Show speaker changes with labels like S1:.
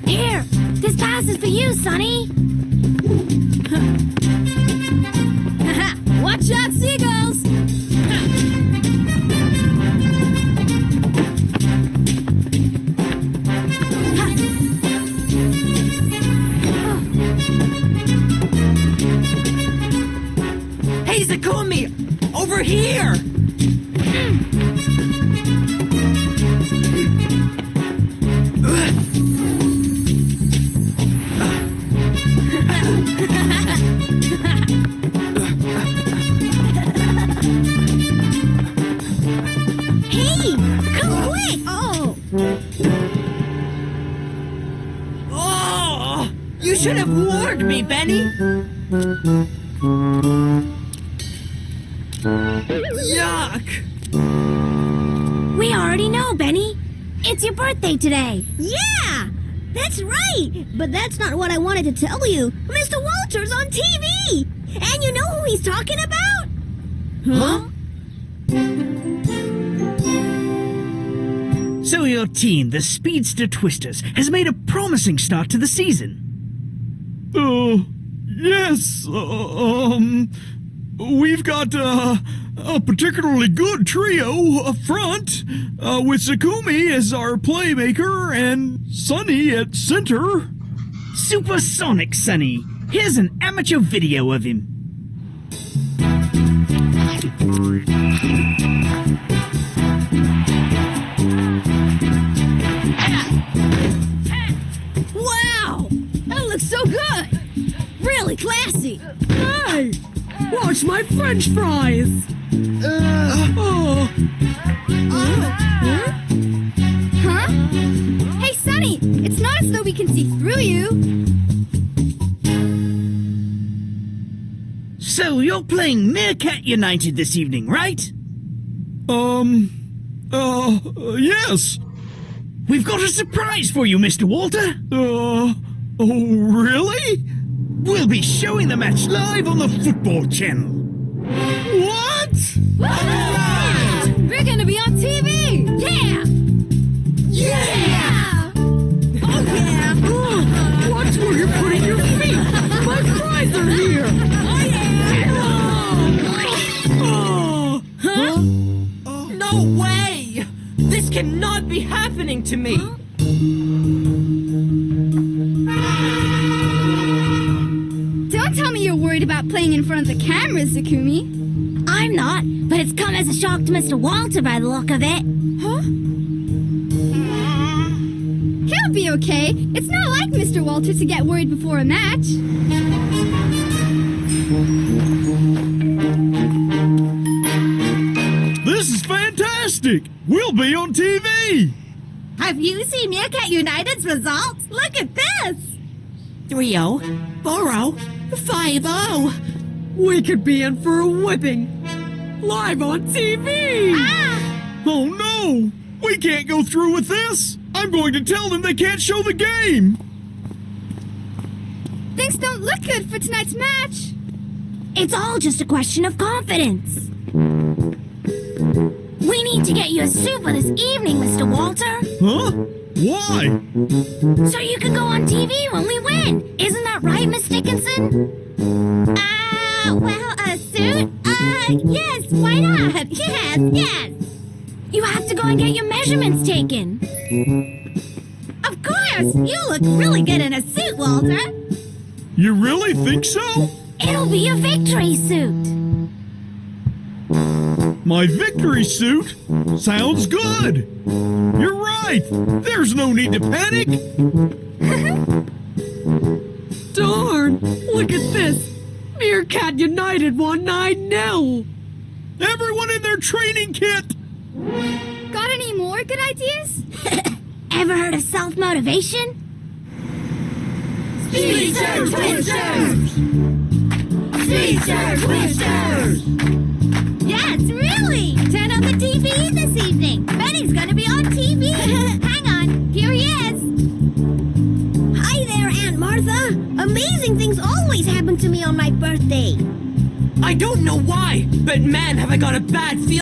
S1: Here, this pass is for you, Sonny. Watch out, seagulls!
S2: Hey, Zakumi! Over here!
S1: Hey, come quick!
S2: Oh! You should have warned me, Benny! Yuck!
S1: We already know, Benny. It's your birthday today.
S3: Yeah! That's right! But that's not what I wanted to tell you. Mr. Walter's on TV! And you know who he's talking about?
S2: Huh?
S4: So your team, the Speedster Twisters, has made a promising start to the season.
S5: Yes, we've got, a particularly good trio up front, with Zakumi as our playmaker and Sonny at center.
S4: Supersonic Sonny. Here's an amateur video of him.
S1: Wow! That looks so good! Really classy!
S2: Hey! Watch my French fries!
S1: Huh? Hey, Sonny! It's not as though we can see through you!
S4: So you're playing Meerkat United this evening, right?
S5: Yes.
S4: We've got a surprise for you, Mr. Walter.
S5: Oh, really?
S4: We'll be showing the match live on the football channel.
S5: What?
S1: We're gonna be on TV! Yeah! Yeah! Oh, yeah!
S2: Watch where you're putting your feet! My fries are here!
S1: Oh, yeah!
S2: Huh? No way! This cannot be happening to me!
S1: Don't tell me you're worried about playing in front of the cameras, Zakumi.
S3: I'm not, but it's come as a shock to Mr. Walter by the look of it.
S1: Huh? He'll be okay. It's not like Mr. Walter to get worried before a match.
S5: This is fantastic! We'll be on TV!
S3: Have you seen Meerkat United's results? Look at this!
S2: 3-0, 4-0, 5-0. We could be in for a whipping. Live on TV!
S5: Oh no! We can't go through with this! I'm going to tell them they can't show the game!
S1: Things don't look good for tonight's match.
S3: It's all just a question of confidence. We need to get you a suit for this evening, Mr. Walter.
S5: Huh? Why?
S3: So you can go on TV when we win. Isn't that right, Miss Dickinson? Well, a suit? Yes, why not? Yes. You have to go and get your measurements taken. Of course! You look really good in a suit, Walter.
S5: You really think so?
S3: It'll be a victory suit.
S5: My victory suit? Sounds good! You're right! There's no need to panic!
S2: Darn! Look at this! Meerkat United won 9-0!
S5: Everyone in their training kit!
S1: Got any more good ideas?
S3: Ever heard of self-motivation?
S1: Speedster Twisters! Speedster Twisters!
S3: Yes, really! Turn on the TV this evening. Benny's gonna be on TV. Hang on, here he is. Hi there, Aunt Martha. Amazing things always happen to me on my birthday.
S2: I don't know why, but man, have I got a bad feeling.